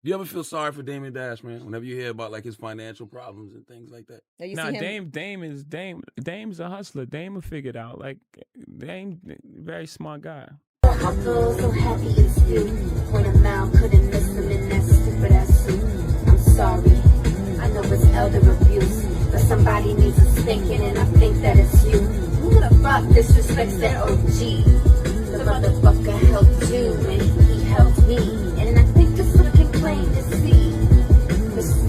Do you ever feel sorry for Damon Dash, man? Whenever you hear about like his financial problems and things like that. Nah, Dame's a hustler. Dame will figure it out. Like Dame, very smart guy. I feel so happy it's you. When a mouth couldn't miss them in that stupid ass suit. I'm sorry. I know it's elder abuse, but somebody needs a stinking, and I think that it's you. Who the fuck disrespects that OG? The motherfucker helped you, and he helped me, and I think it's looking plain to see.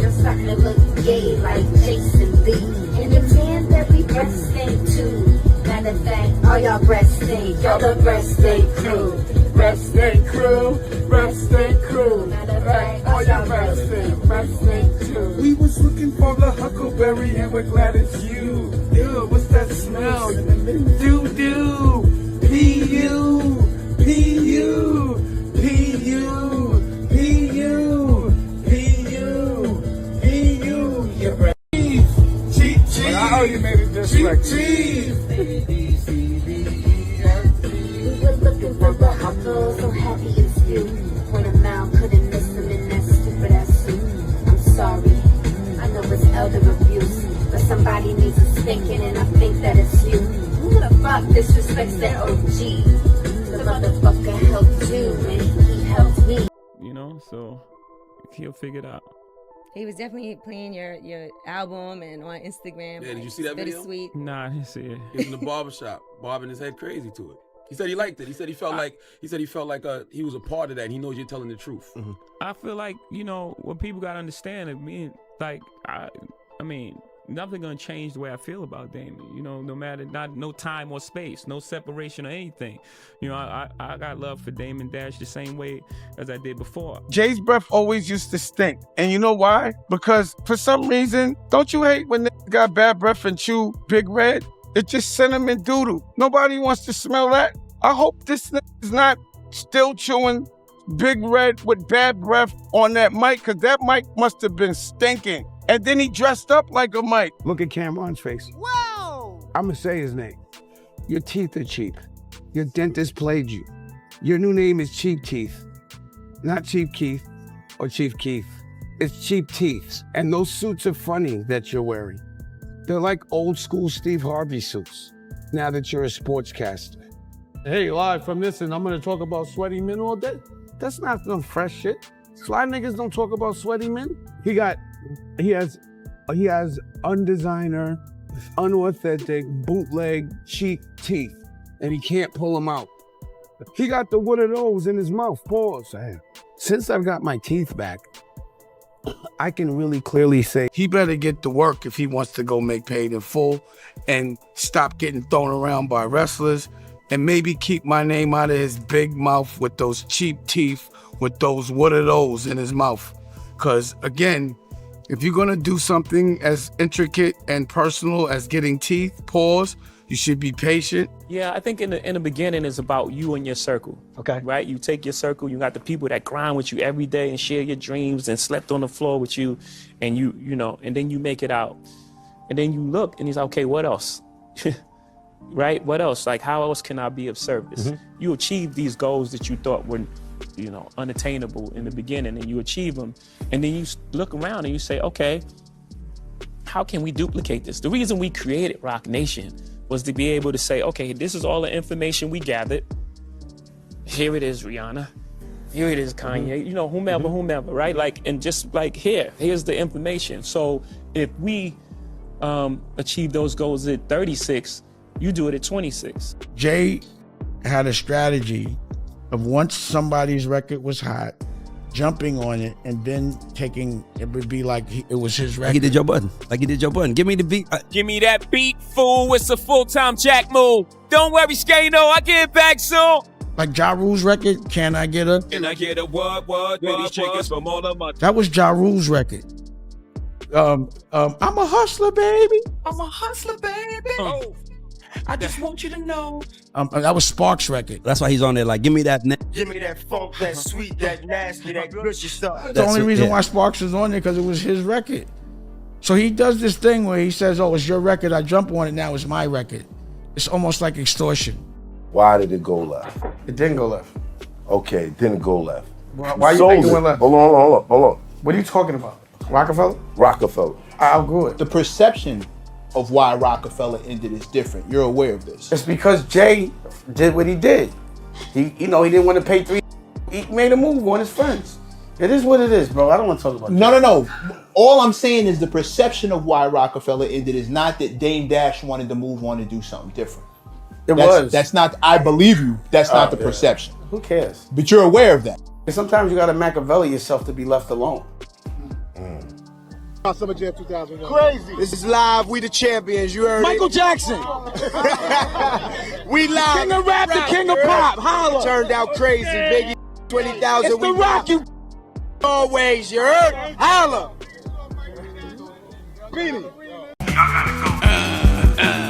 You're starting to look gay like Jason Lee, and your man very breasting too. Matter of fact, all y'all breasting, y'all the breasting crew. Breasting crew, breasting crew. Matter of fact, all y'all breasting too. We was looking for the huckleberry and we're glad it's you. Ew, what's that smell? Doo-doo. P-U, P-U, P-U, P-U, P-U, P-U. You're right. Cheap, cheap. I already made it just like cheap. We were looking for the huckle, so happy it's you. When a mouth couldn't miss them in that stupid ass suit. I'm sorry. I know it's elder abuse, but somebody needs a stinking, and I think that it's you. Who the fuck disrespects that OG? The motherfucker helped you, and he helped me. You know, so he'll figure it out. He was definitely playing your album and on Instagram. Yeah, did you see that video? Bittersweet. Nah, I didn't see it. He was in the barbershop, bobbing his head crazy to it. He said he liked it. He said he felt like he was a part of that. And he knows you're telling the truth. Mm-hmm. I feel like, you know, what people gotta understand, I mean, nothing gonna change the way I feel about Damon. You know, no matter no time or space, no separation or anything. You know, I got love for Damon Dash the same way as I did before. Jay's breath always used to stink. And you know why? Because for some reason, don't you hate when they got bad breath and chew Big Red? It just cinnamon doodle. Nobody wants to smell that. I hope this is not still chewing Big Red with bad breath on that mic, because that mic must have been stinking. And then he dressed up like a mic. Look at Cameron's face. Whoa! I'm gonna say his name. Your teeth are cheap. Your dentist played you. Your new name is Cheap Teeth. Not Cheap Keith or Chief Keith. It's Cheap Teeth. And those suits are funny that you're wearing. They're like old school Steve Harvey suits, now that you're a sportscaster. Hey, live from this, and I'm gonna talk about sweaty men all day. That's not no fresh shit. Fly niggas don't talk about sweaty men. He has undesigner, unauthentic, bootleg, cheap teeth, and he can't pull them out. He got the one of those in his mouth. Pause. Since I've got my teeth back, I can really clearly say He better get to work if he wants to go make Paid in Full and stop getting thrown around by wrestlers, and maybe keep my name out of his big mouth with those cheap teeth, with those what are those in his mouth. Because again, if you're gonna do something as intricate and personal as getting teeth, pause, you should be patient. Yeah, I think in the beginning it's about you and your circle. Okay. Right? You take your circle, you got the people that grind with you every day and share your dreams and slept on the floor with you, and you know, and then you make it out. And then you look and he's like, okay, what else? Right? What else? Like, how else can I be of service? Mm-hmm. You achieve these goals that you thought were, you know, unattainable in the beginning, and you achieve them. And then you look around and you say, okay, how can we duplicate this? The reason we created Roc Nation was to be able to say, okay, this is all the information we gathered. Here it is, Rihanna. Here it is, Kanye. You know, whomever, right? Like, and just like, here's the information. So if we achieve those goals at 36, you do it at 26. Jay had a strategy of, once somebody's record was hot, jumping on it and then taking, it would be like it was his record. Like he did your button. Give me the beat. Give me that beat, fool. It's a full-time Jack move. Don't worry, Skano. I get back soon. Like Ja Rule's record, Can I Get a? Can I get a what? These chickens from all of my... That was Ja Rule's record. I'm a hustler, baby. I'm a hustler, baby. Oh. I just want you to know. That was Sparks' record. That's why he's on there like, give me that... Give me that funk, that sweet, that nasty, that gushy stuff. The only reason why Sparks was on there because it was his record. So he does this thing where he says, oh, it's your record, I jump on it, now it's my record. It's almost like extortion. Why did it go left? It didn't go left. Okay, it didn't go left. Why you sold think it. it went left? Hold on. What are you talking about? Roc-A-Fella? Roc-A-Fella. I'll go it. The perception of why Roc-A-Fella ended is different. You're aware of this. It's because Jay did what he did. He didn't want to pay $3. He made a move on his friends. It is what it is, bro. I don't want to talk about that. No. All I'm saying is the perception of why Roc-A-Fella ended is not that Dame Dash wanted to move on and do something different. That's not, I believe you, that's not the perception. Who cares? But you're aware of that. And sometimes you got to Machiavelli yourself to be left alone. Summer Jam 2001. Crazy. This is live. We the champions. You heard Michael it. Jackson. We live. King of rap, the king of pop. Holla. Turned out crazy. Biggie, 20,000. It's the Rock, you always. You heard? Holla. Beanie.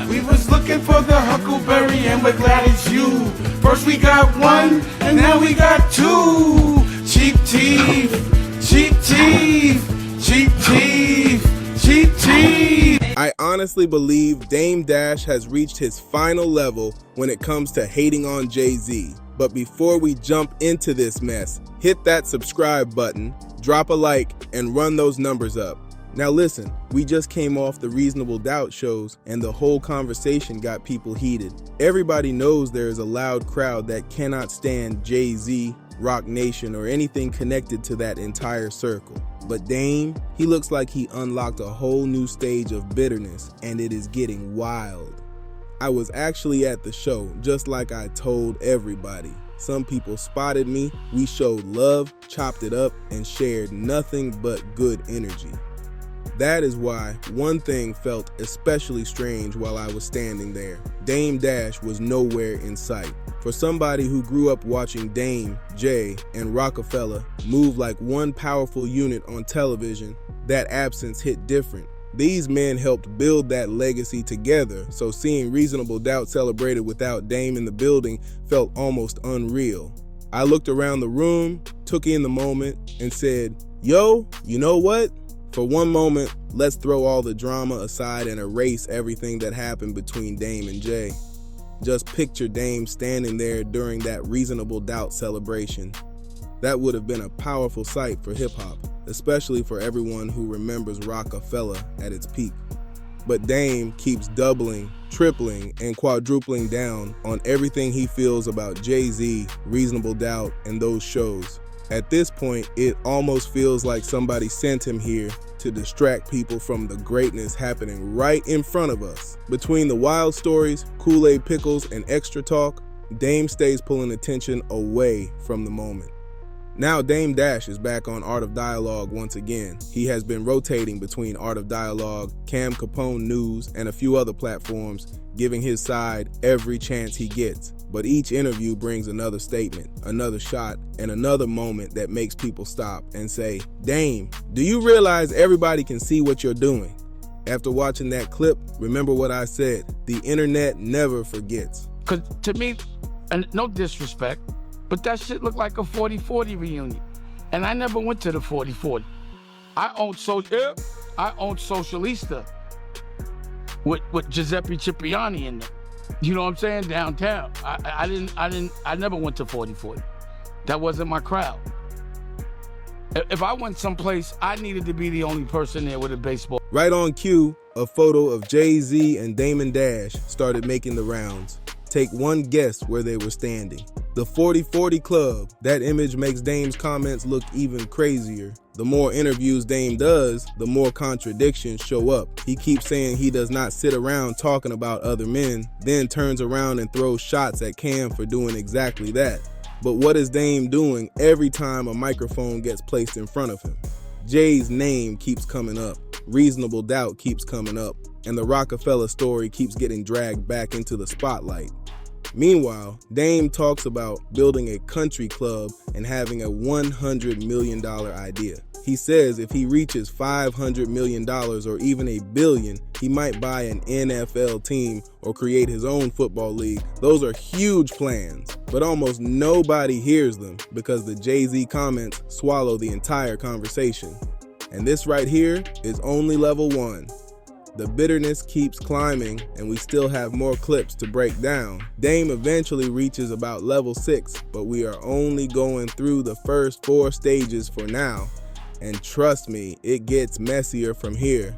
We was looking for the Huckleberry and we're glad it's you. First we got one and now we got two. Cheap teeth, cheap teeth, cheap teeth, cheap teeth. I honestly believe Dame Dash has reached his final level when it comes to hating on Jay-Z. But before we jump into this mess, hit that subscribe button, drop a like, and run those numbers up. Now listen, we just came off the Reasonable Doubt shows and the whole conversation got people heated. Everybody knows there is a loud crowd that cannot stand Jay-Z, Roc Nation, or anything connected to that entire circle. But Dame, he looks like he unlocked a whole new stage of bitterness and it is getting wild. I was actually at the show, just like I told everybody. Some people spotted me, we showed love, chopped it up, and shared nothing but good energy. That is why one thing felt especially strange while I was standing there. Dame Dash was nowhere in sight. For somebody who grew up watching Dame, Jay, and Roc-A-Fella move like one powerful unit on television, that absence hit different. These men helped build that legacy together, so seeing Reasonable Doubt celebrated without Dame in the building felt almost unreal. I looked around the room, took in the moment, and said, yo, you know what? For one moment, let's throw all the drama aside and erase everything that happened between Dame and Jay. Just picture Dame standing there during that Reasonable Doubt celebration. That would have been a powerful sight for hip-hop, especially for everyone who remembers Roc-A-Fella at its peak. But Dame keeps doubling, tripling, and quadrupling down on everything he feels about Jay-Z, Reasonable Doubt, and those shows. At this point, it almost feels like somebody sent him here to distract people from the greatness happening right in front of us. Between the wild stories, Kool-Aid pickles, and extra talk, Dame stays pulling attention away from the moment. Now Dame Dash is back on Art of Dialogue once again. He has been rotating between Art of Dialogue, Cam Capone News, and a few other platforms, giving his side every chance he gets. But each interview brings another statement, another shot, and another moment that makes people stop and say, Dame, do you realize everybody can see what you're doing? After watching that clip, remember what I said, the internet never forgets. Because to me, and no disrespect, but that shit looked like a 40-40 reunion. And I never went to the 40-40. I owned Socialista with Giuseppe Cipriani in there. You know what I'm saying? Downtown. I never went to 40-40. That wasn't my crowd. If I went someplace, I needed to be the only person there with a baseball. Right on cue, a photo of Jay-Z and Damon Dash started making the rounds. Take one guess where they were standing. The 40-40 Club. That image makes Dame's comments look even crazier. The more interviews Dame does, the more contradictions show up. He keeps saying he does not sit around talking about other men, then turns around and throws shots at Cam for doing exactly that. But what is Dame doing every time a microphone gets placed in front of him? Jay's name keeps coming up, Reasonable Doubt keeps coming up, and the Roc-A-Fella story keeps getting dragged back into the spotlight. Meanwhile, Dame talks about building a country club and having a $100 million idea. He says if he reaches $500 million or even $1 billion, he might buy an NFL team or create his own football league. Those are huge plans, but almost nobody hears them because the Jay-Z comments swallow the entire conversation. And this right here is only level one. The bitterness keeps climbing, and we still have more clips to break down. Dame eventually reaches about level 6, but we are only going through the first 4 stages for now. And trust me, it gets messier from here.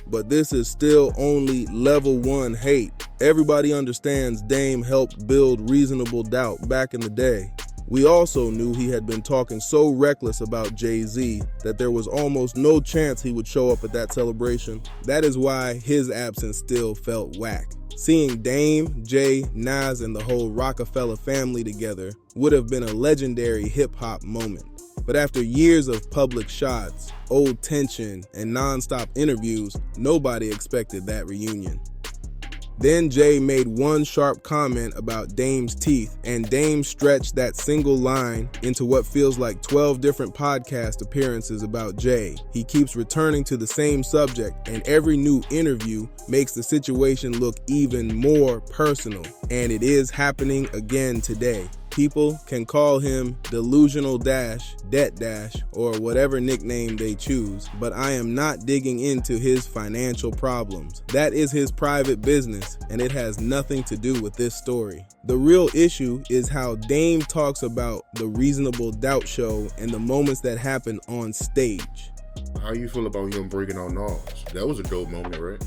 But this is still only level 1 hate. Everybody understands Dame helped build reasonable doubt back in the day. We also knew he had been talking so reckless about Jay-Z that there was almost no chance he would show up at that celebration. That is why his absence still felt whack. Seeing Dame, Jay, Nas, and the whole Roc-A-Fella family together would have been a legendary hip-hop moment. But after years of public shots, old tension, and non-stop interviews, nobody expected that reunion. Then Jay made one sharp comment about Dame's teeth, and Dame stretched that single line into what feels like 12 different podcast appearances about Jay. He keeps returning to the same subject, and every new interview makes the situation look even more personal. And it is happening again today. People can call him Delusional Dash, Debt Dash, or whatever nickname they choose, but I am not digging into his financial problems. That is his private business, and it has nothing to do with this story. The real issue is how Dame talks about the Reasonable Doubt show and the moments that happen on stage. How you feel about him breaking out Nas? That was a dope moment, right?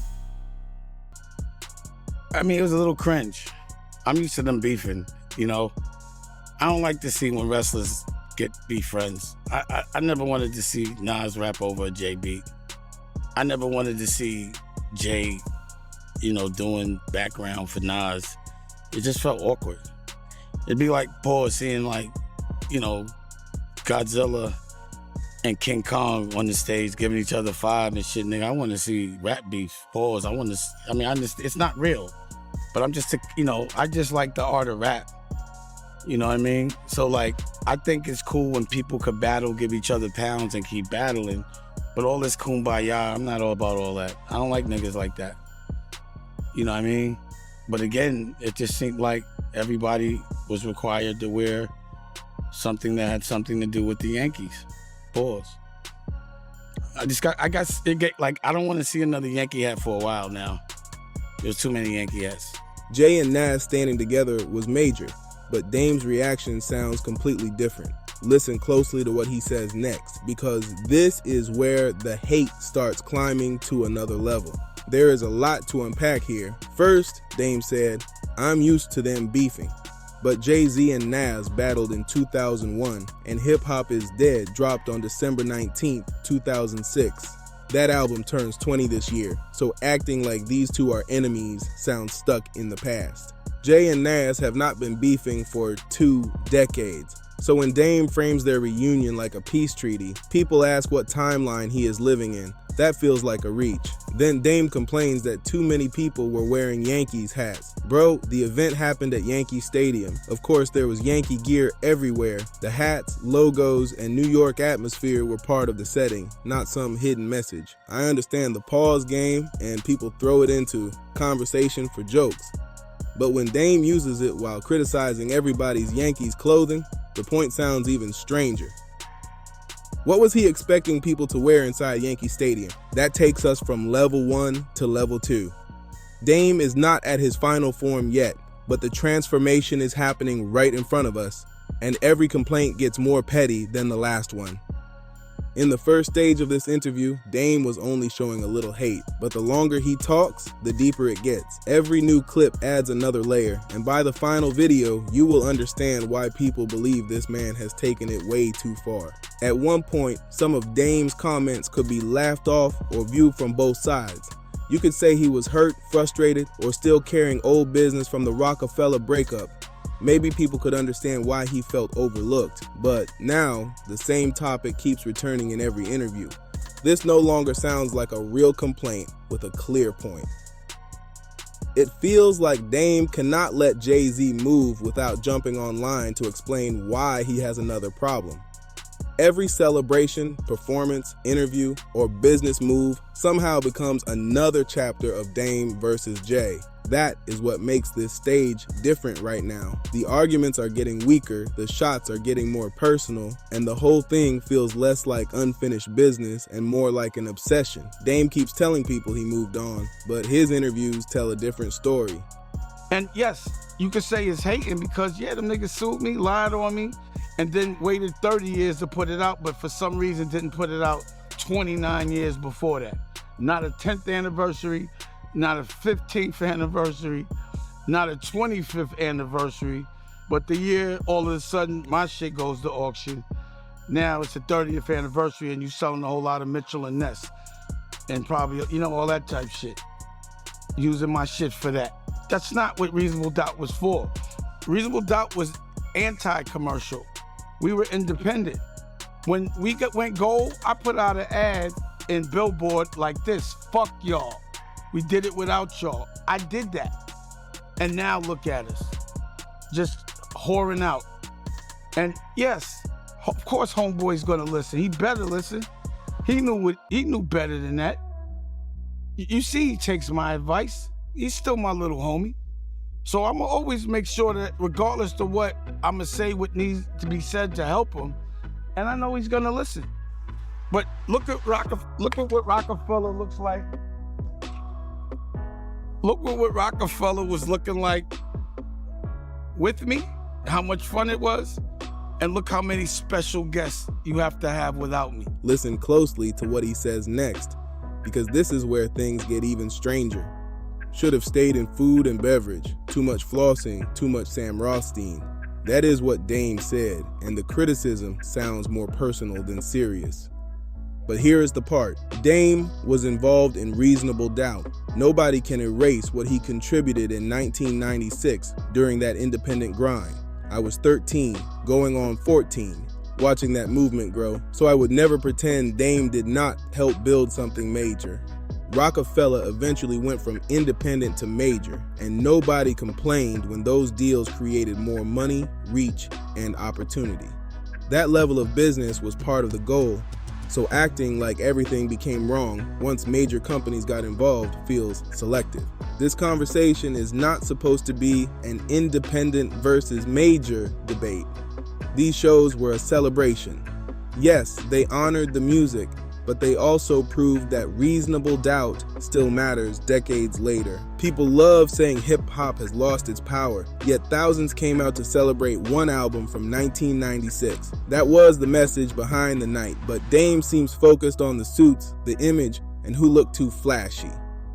I mean, it was a little cringe. I'm used to them beefing, you know. I don't like to see when wrestlers be friends. I never wanted to see Nas rap over a Jay beat. I never wanted to see Jay, you know, doing background for Nas. It just felt awkward. It'd be like Paul seeing, like, you know, Godzilla and King Kong on the stage giving each other 5 and shit. Nigga, I want to see rap beef. Pause. It's not real. But I'm just, you know, I just like the art of rap. You know what I mean? So, like, I think it's cool when people could battle, give each other pounds and keep battling. But all this kumbaya, I'm not all about all that. I don't like niggas like that. You know what I mean? But again, it just seemed like everybody was required to wear something that had something to do with the Yankees. Pause. I don't want to see another Yankee hat for a while now. There's too many Yankee hats. Jay and Nas standing together was major, but Dame's reaction sounds completely different. Listen closely to what he says next, because this is where the hate starts climbing to another level. There is a lot to unpack here. First, Dame said, "I'm used to them beefing." But Jay-Z and Nas battled in 2001, and Hip Hop Is Dead dropped on December 19th, 2006. That album turns 20 this year, so acting like these two are enemies sounds stuck in the past. Jay and Nas have not been beefing for 2 decades. So when Dame frames their reunion like a peace treaty, people ask what timeline he is living in. That feels like a reach. Then Dame complains that too many people were wearing Yankees hats. Bro, the event happened at Yankee Stadium. Of course, there was Yankee gear everywhere. The hats, logos, and New York atmosphere were part of the setting, not some hidden message. I understand the pause game, and people throw it into conversation for jokes. But when Dame uses it while criticizing everybody's Yankees clothing, the point sounds even stranger. What was he expecting people to wear inside Yankee Stadium? That takes us from level 1 to level 2. Dame is not at his final form yet, but the transformation is happening right in front of us, and every complaint gets more petty than the last one. In the first stage of this interview, Dame was only showing a little hate, but the longer he talks, the deeper it gets. Every new clip adds another layer, and by the final video, you will understand why people believe this man has taken it way too far. At one point, some of Dame's comments could be laughed off or viewed from both sides. You could say he was hurt, frustrated, or still carrying old business from the Roc-A-Fella breakup. Maybe people could understand why he felt overlooked, but now the same topic keeps returning in every interview. This no longer sounds like a real complaint with a clear point. It feels like Dame cannot let Jay-Z move without jumping online to explain why he has another problem. Every celebration, performance, interview, or business move somehow becomes another chapter of Dame versus Jay. That is what makes this stage different right now. The arguments are getting weaker, the shots are getting more personal, and the whole thing feels less like unfinished business and more like an obsession. Dame keeps telling people he moved on, but his interviews tell a different story. And yes, you could say it's hating because, yeah, them niggas sued me, lied on me, and then waited 30 years to put it out, but for some reason didn't put it out 29 years before that. Not a 10th anniversary, not a 15th anniversary, not a 25th anniversary, but the year all of a sudden my shit goes to auction. Now it's the 30th anniversary and you selling a whole lot of Mitchell and Ness and probably, you know, all that type shit. Using my shit for that. That's not what Reasonable Doubt was for. Reasonable Doubt was anti-commercial. We were independent. When we went gold, I put out an ad in Billboard like this, fuck y'all. We did it without y'all. I did that. And now look at us, just whoring out. And yes, of course Homeboy's gonna listen. He better listen. He knew better than that. You see he takes my advice. He's still my little homie. So I'm gonna always make sure that regardless of what, I'm gonna say what needs to be said to help him. And I know he's gonna listen. But look at what Roc-A-Fella looks like. Look at what Roc-A-Fella was looking like with me, how much fun it was, and look how many special guests you have to have without me. Listen closely to what he says next, because this is where things get even stranger. Should have stayed in food and beverage. Too much flossing, too much Sam Rothstein. That is what Dame said, and the criticism sounds more personal than serious. But here is the part. Dame was involved in Reasonable Doubt. Nobody can erase what he contributed in 1996 during that independent grind. I was 13, going on 14, watching that movement grow, so I would never pretend Dame did not help build something major. Roc-A-Fella eventually went from independent to major, and nobody complained when those deals created more money, reach, and opportunity. That level of business was part of the goal, so acting like everything became wrong once major companies got involved feels selective. This conversation is not supposed to be an independent versus major debate. These shows were a celebration. Yes, they honored the music, but they also proved that Reasonable Doubt still matters decades later. People love saying hip-hop has lost its power, yet thousands came out to celebrate one album from 1996. That was the message behind the night, but Dame seems focused on the suits, the image, and who looked too flashy.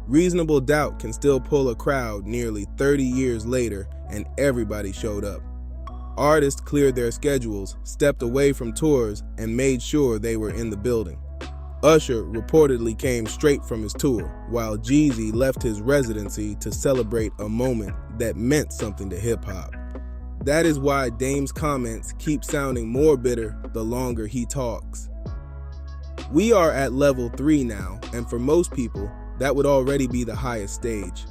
Reasonable Doubt can still pull a crowd nearly 30 years later, and everybody showed up. Artists cleared their schedules, stepped away from tours, and made sure they were in the building. Usher reportedly came straight from his tour, while Jeezy left his residency to celebrate a moment that meant something to hip-hop. That is why Dame's comments keep sounding more bitter the longer he talks. We are at level 3 now, and for most people, that would already be the highest stage.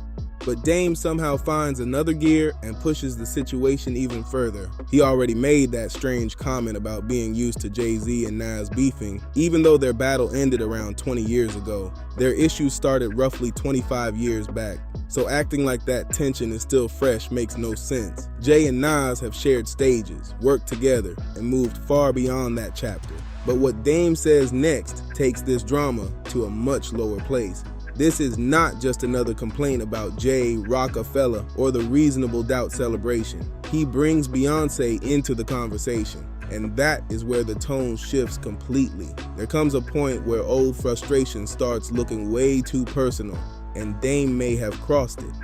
But Dame somehow finds another gear and pushes the situation even further. He already made that strange comment about being used to Jay-Z and Nas beefing. Even though their battle ended around 20 years ago, their issues started roughly 25 years back. So acting like that tension is still fresh makes no sense. Jay and Nas have shared stages, worked together, and moved far beyond that chapter. But what Dame says next takes this drama to a much lower place. This is not just another complaint about Jay, Roc-A-Fella, or the Reasonable Doubt celebration. He brings Beyonce into the conversation, and that is where the tone shifts completely. There comes a point where old frustration starts looking way too personal, and Dame may have crossed it.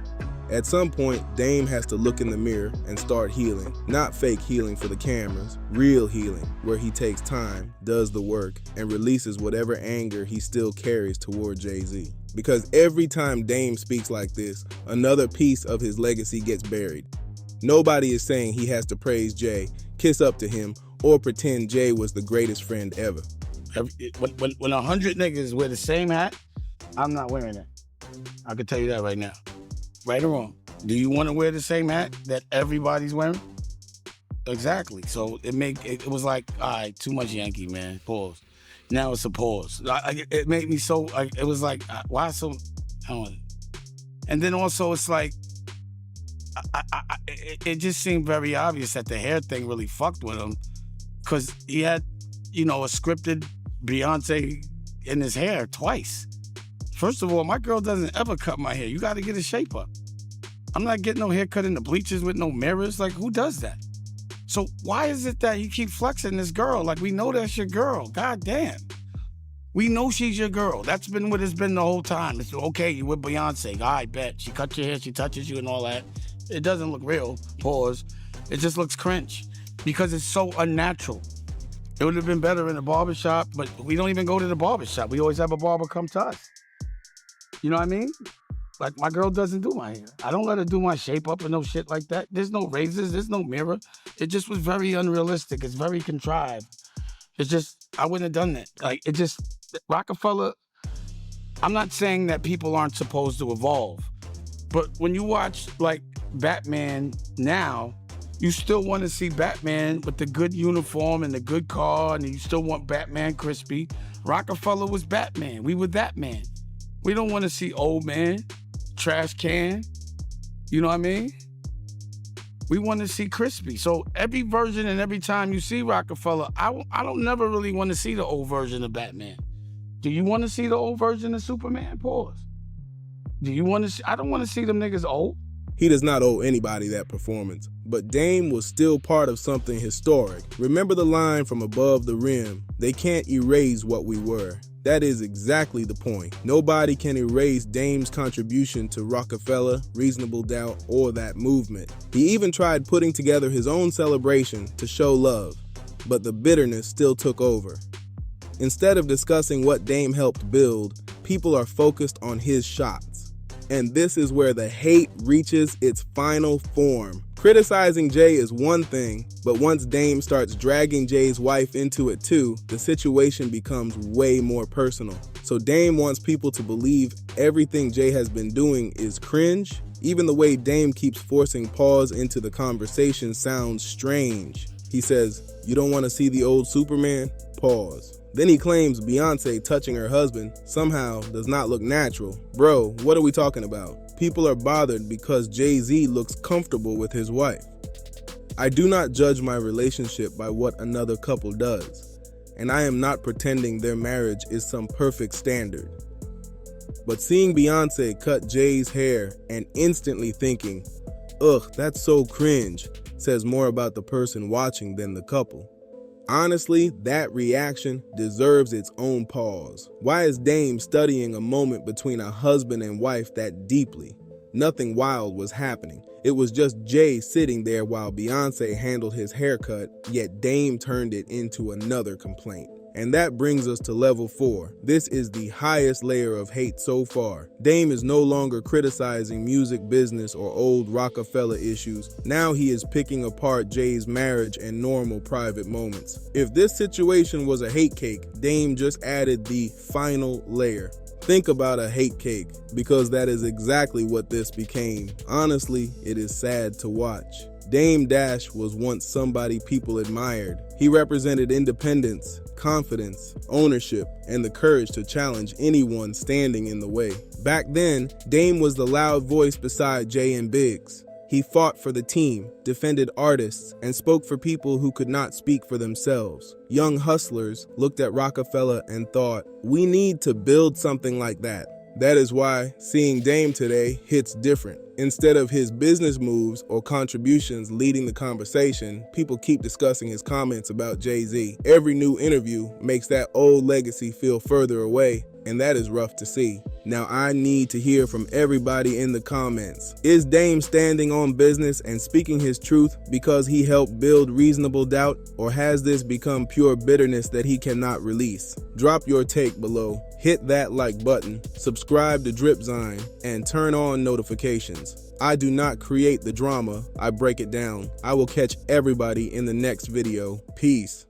At some point, Dame has to look in the mirror and start healing. Not fake healing for the cameras, real healing, where he takes time, does the work, and releases whatever anger he still carries toward Jay-Z. Because every time Dame speaks like this, another piece of his legacy gets buried. Nobody is saying he has to praise Jay, kiss up to him, or pretend Jay was the greatest friend ever. When 100 niggas wear the same hat, I'm not wearing that. I can tell you that right now. Right or wrong? Do you want to wear the same hat that everybody's wearing? Exactly. So it was like, all right, too much Yankee, man. Pause. Now it's a pause. It made me so, it was like, why so, I don't know. And then also it's like, it just seemed very obvious that the hair thing really fucked with him, because he had, a scripted Beyonce in his hair twice. First of all, my girl doesn't ever cut my hair. You got to get a shape up. I'm not getting no haircut in the bleachers with no mirrors. Like, who does that? So why is it that you keep flexing this girl? Like, we know that's your girl. God damn. We know she's your girl. That's been what it's been the whole time. It's okay, you with Beyonce. I bet. She cuts your hair, she touches you and all that. It doesn't look real. Pause. It just looks cringe because it's so unnatural. It would have been better in the barbershop, but we don't even go to the barbershop. We always have a barber come to us. You know what I mean? Like, my girl doesn't do my hair. I don't let her do my shape up and no shit like that. There's no razors, there's no mirror. It just was very unrealistic. It's very contrived. It's just, I wouldn't have done that. Like, it just, Roc-A-Fella, I'm not saying that people aren't supposed to evolve, but when you watch, like, Batman now, you still want to see Batman with the good uniform and the good car, and you still want Batman crispy. Roc-A-Fella was Batman. We were that man. We don't want to see old man, trash can. You know what I mean? We want to see crispy. So every version and every time you see Roc-A-Fella, I don't never really want to see the old version of Batman. Do you want to see the old version of Superman? Pause. Do you want to see? I don't want to see them niggas old. He does not owe anybody that performance, but Dame was still part of something historic. Remember the line from Above the Rim, "They can't erase what we were." That is exactly the point. Nobody can erase Dame's contribution to Roc-A-Fella, Reasonable Doubt, or that movement. He even tried putting together his own celebration to show love, but the bitterness still took over. Instead of discussing what Dame helped build, people are focused on his shots. And this is where the hate reaches its final form. Criticizing Jay is one thing, but once Dame starts dragging Jay's wife into it too, the situation becomes way more personal. So Dame wants people to believe everything Jay has been doing is cringe. Even the way Dame keeps forcing pause into the conversation sounds strange. He says, "You don't want to see the old Superman?" Pause. Then he claims Beyonce touching her husband somehow does not look natural. Bro, what are we talking about? People are bothered because Jay-Z looks comfortable with his wife. I do not judge my relationship by what another couple does, and I am not pretending their marriage is some perfect standard. But seeing Beyonce cut Jay's hair and instantly thinking, "Ugh, that's so cringe," says more about the person watching than the couple. Honestly, that reaction deserves its own pause. Why is Dame studying a moment between a husband and wife that deeply? Nothing wild was happening. It was just Jay sitting there while Beyonce handled his haircut, yet Dame turned it into another complaint. And that brings us to level 4. This is the highest layer of hate so far. Dame is no longer criticizing music business or old Roc-A-Fella issues. Now he is picking apart Jay's marriage and normal private moments. If this situation was a hate cake, Dame just added the final layer. Think about a hate cake, because that is exactly what this became. Honestly, it is sad to watch. Dame Dash was once somebody people admired. He represented independence, confidence, ownership, and the courage to challenge anyone standing in the way. Back then, Dame was the loud voice beside Jay and Biggs. He fought for the team, defended artists, and spoke for people who could not speak for themselves. Young hustlers looked at Roc-A-Fella and thought, we need to build something like that. That is why seeing Dame today hits different. Instead of his business moves or contributions leading the conversation, people keep discussing his comments about Jay-Z. Every new interview makes that old legacy feel further away, and that is rough to see. Now I need to hear from everybody in the comments. Is Dame standing on business and speaking his truth because he helped build Reasonable Doubt, or has this become pure bitterness that he cannot release? Drop your take below. Hit that like button, subscribe to Dripzine, and turn on notifications. I do not create the drama, I break it down. I will catch everybody in the next video. Peace.